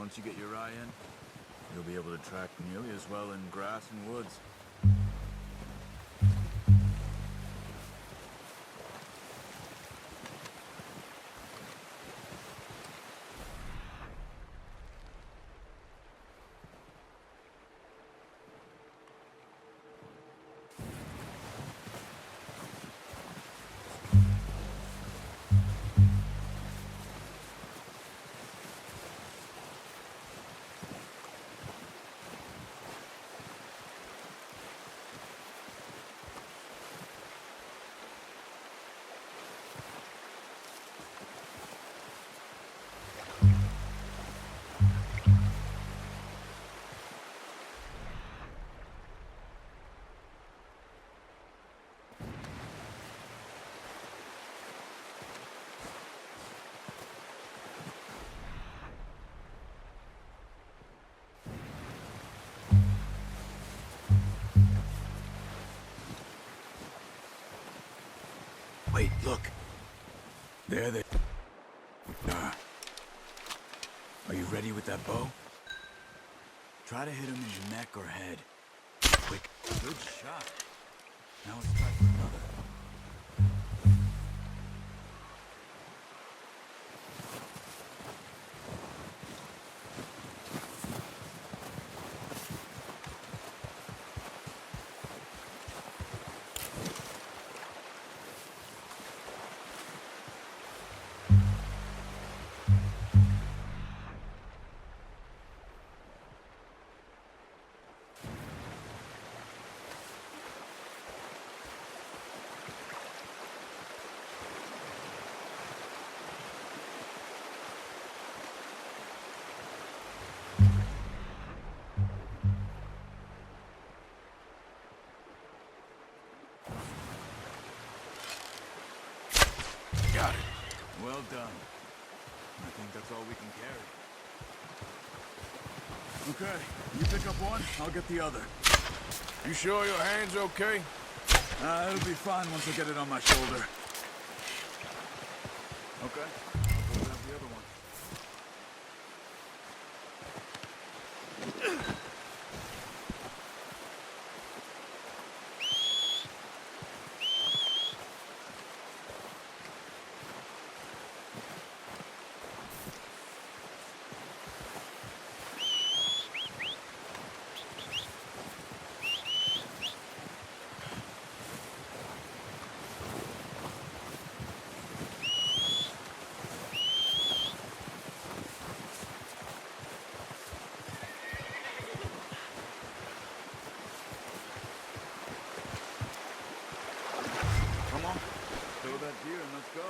Once you get your eye in, you'll be able to track nearly as well in grass and woods. Wait, look. There they are. Are you ready with that bow? Try to hit him in the neck or head. Quick. Good shot. Now it's time for another. Got it. Well done. I think that's all we can carry. Okay, you pick up one, I'll get the other. You sure your hand's okay? It'll be fine once I get it on my shoulder. Okay, I'll go grab the other one. Here, and let's go.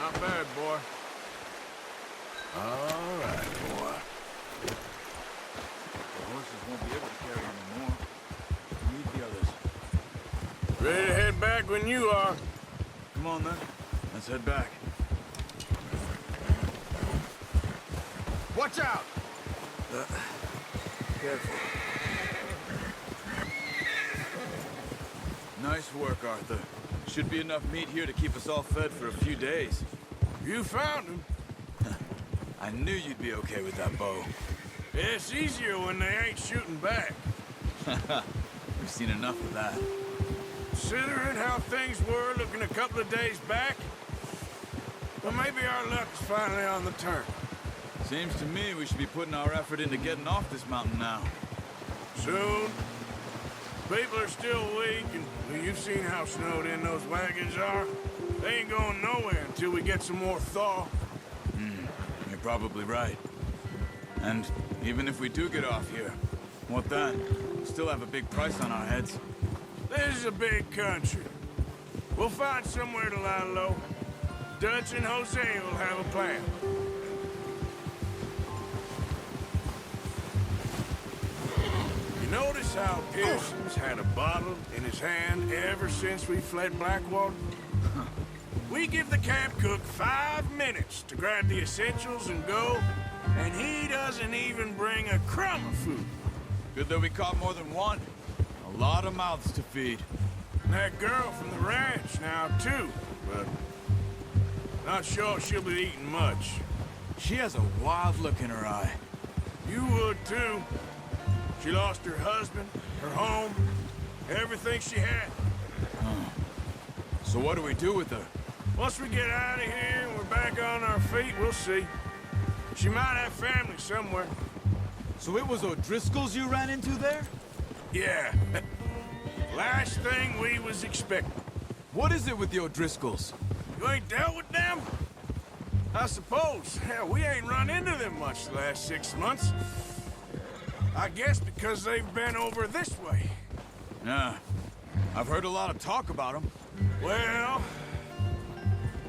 Not bad, boy. All right, boy. The horses won't be able to carry anymore. Need the others. Ready to head back when you are. Come on, then. Let's head back. Watch out! Careful. Nice work, Arthur. Should be enough meat here to keep us all fed for a few days. You found him. I knew you'd be okay with that bow. It's easier when they ain't shooting back. We've seen enough of that. Considering how things were looking a couple of days back, well, maybe our luck's finally on the turn. Seems to me we should be putting our effort into getting off this mountain now. Soon. People are still weak, and you've seen how snowed in those wagons are. They ain't going nowhere until we get some more thaw. You're probably right. And even if we do get off here, what then? We still have a big price on our heads. This is a big country. We'll find somewhere to lie low. Dutch and Jose will have a plan. You notice how Pearson's had a bottle in his hand ever since we fled Blackwater? We give the camp cook 5 minutes to grab the essentials and go, and he doesn't even bring a crumb of food. Good that we caught more than one. A lot of mouths to feed. And that girl from the ranch now, too, but not sure she'll be eating much. She has a wild look in her eye. You would too. She lost her husband, her home, everything she had. So what do we do with her? Once we get out of here and we're back on our feet, we'll see. She might have family somewhere. So it was O'Driscoll's you ran into there? Yeah. Last thing we was expecting. What is it with the O'Driscolls? You ain't dealt with them? I suppose. Hell, we ain't run into them much the last 6 months. I guess because they've been over this way. Nah. I've heard a lot of talk about them. Well,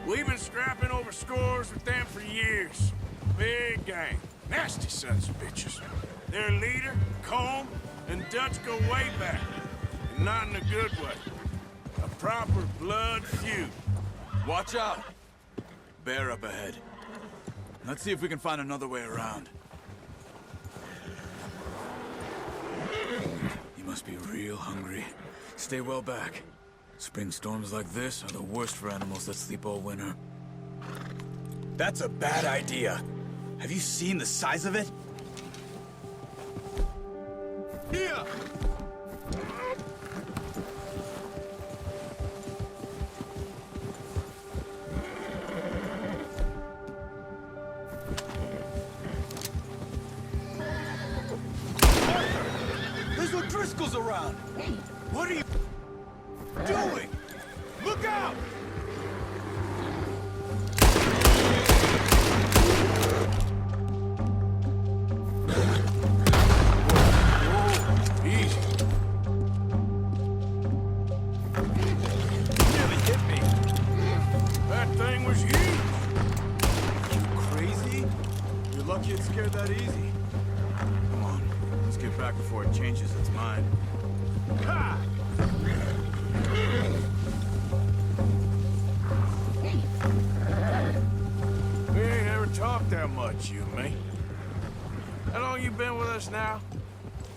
we've been scrapping over scores with them for years. Big gang. Nasty sons of bitches. Their leader, Combe, and Dutch go way back. And not in a good way. A proper blood feud. Watch out. Bear up ahead. Let's see if we can find another way around. You must be real hungry. Stay well back. Spring storms like this are the worst for animals that sleep all winter. That's a bad idea. Have you seen the size of it? Here! There's O'Driscolls around! What are you doing? Look out! Whoa, easy. Nearly hit me! That thing was huge. You crazy? You're lucky it scared that easy. Come on, let's get back before it changes its mind. Ha! We ain't ever talked that much, you and me. How long you been with us now?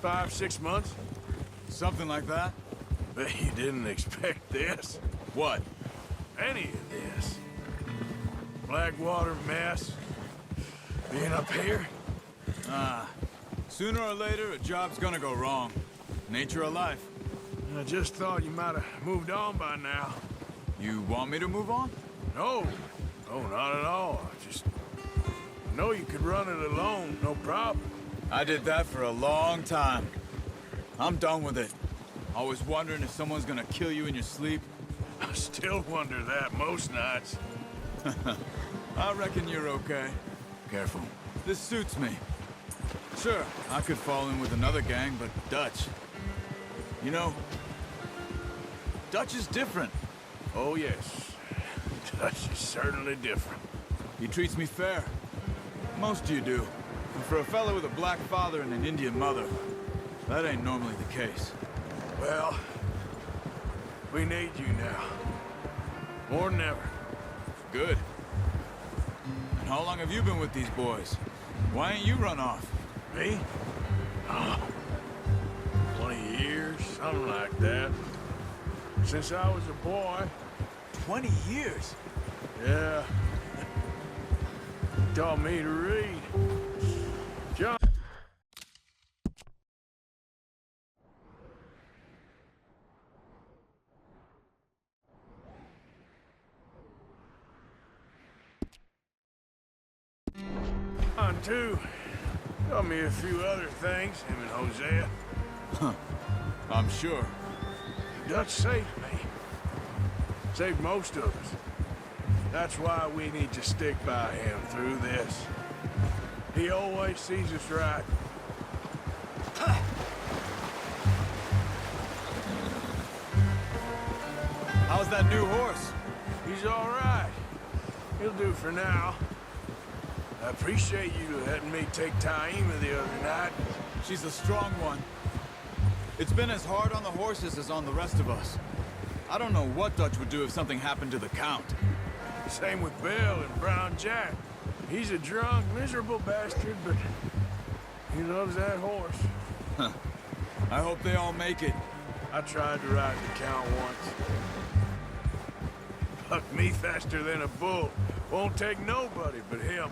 5, 6 months? Something like that? Bet you didn't expect this. What? Any of this. Blackwater mess. Being up here? Sooner or later, a job's gonna go wrong. Nature of life. I just thought you might have moved on by now. You want me to move on? No. No, not at all. I just know you could run it alone, no problem. I did that for a long time. I'm done with it. Always wondering if someone's gonna kill you in your sleep. I still wonder that most nights. I reckon you're okay. Careful. This suits me. Sure, I could fall in with another gang, but Dutch. You know, Dutch is different. Oh, yes. Dutch is certainly different. He treats me fair. Most of you do. And for a fellow with a black father and an Indian mother, that ain't normally the case. Well, we need you now. More than ever. Good. And how long have you been with these boys? Why ain't you run off? Me? Oh, 20 years, something like that. Since I was a boy. 20 years? Yeah. Taught me to read. John. John, too. Taught me a few other things, him and Hosea. Huh. I'm sure. Dutch saved me. Saved most of us. That's why we need to stick by him through this. He always sees us right. How's that new horse? He's all right. He'll do for now. I appreciate you letting me take Taima the other night. She's a strong one. It's been as hard on the horses as on the rest of us. I don't know what Dutch would do if something happened to the Count. Same with Bill and Brown Jack. He's a drunk, miserable bastard, but he loves that horse. Huh. I hope they all make it. I tried to ride the Count once. Bucked me faster than a bull. Won't take nobody but him.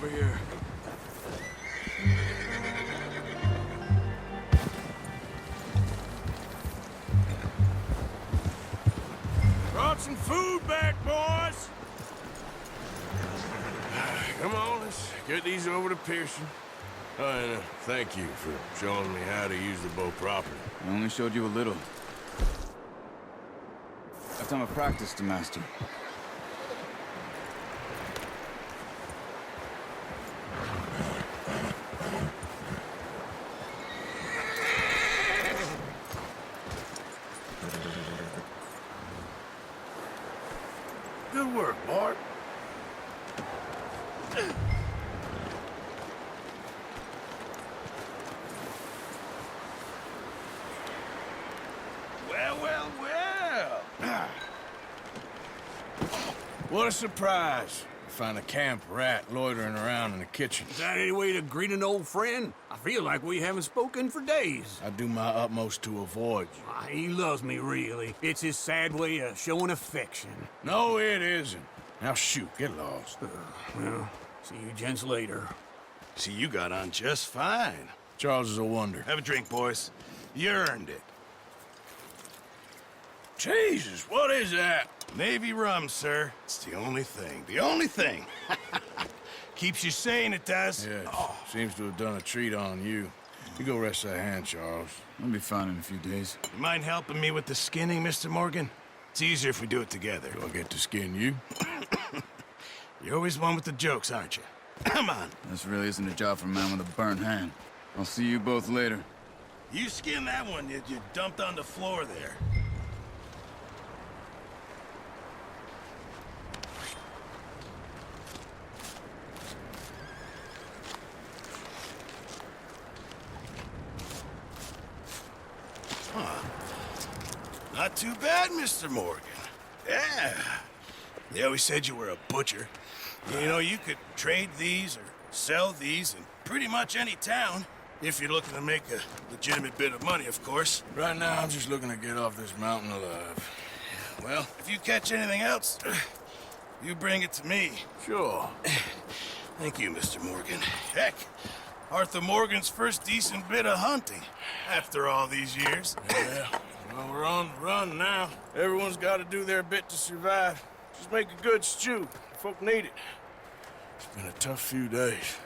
over here. Brought some food back, boys. Come on, let's get these over to Pearson. Oh, and thank you for showing me how to use the bow properly. I only showed you a little. A time of practice to master. Good work, Bart. Well. What a surprise. Find a camp rat loitering around in the kitchen. Is that any way to greet an old friend? I feel like we haven't spoken for days. I do my utmost to avoid you. He loves me, really. It's his sad way of showing affection. No, it isn't. Now shoot, get lost. Well, see you gents later. See, you got on just fine. Charles is a wonder. Have a drink, boys. You earned it. Jesus, what is that? Navy rum, sir. It's the only thing. The only thing. Keeps you sane, it does. Yes, seems to have done a treat on you. You go rest that hand, Charles. I'll be fine in a few days. You mind helping me with the skinning, Mr. Morgan? It's easier if we do it together. Do I get to skin you? You're always one with the jokes, aren't you? Come on. This really isn't a job for a man with a burnt hand. I'll see you both later. You skin that one you dumped on the floor there. Not too bad, Mr. Morgan. Yeah. They always said you were a butcher. You know, you could trade these or sell these in pretty much any town. If you're looking to make a legitimate bit of money, of course. Right now, I'm just looking to get off this mountain alive. Well, if you catch anything else, you bring it to me. Sure. Thank you, Mr. Morgan. Heck, Arthur Morgan's first decent bit of hunting after all these years. Yeah. Well, we're on the run now. Everyone's got to do their bit to survive. Just make a good stew. Folk need it. It's been a tough few days.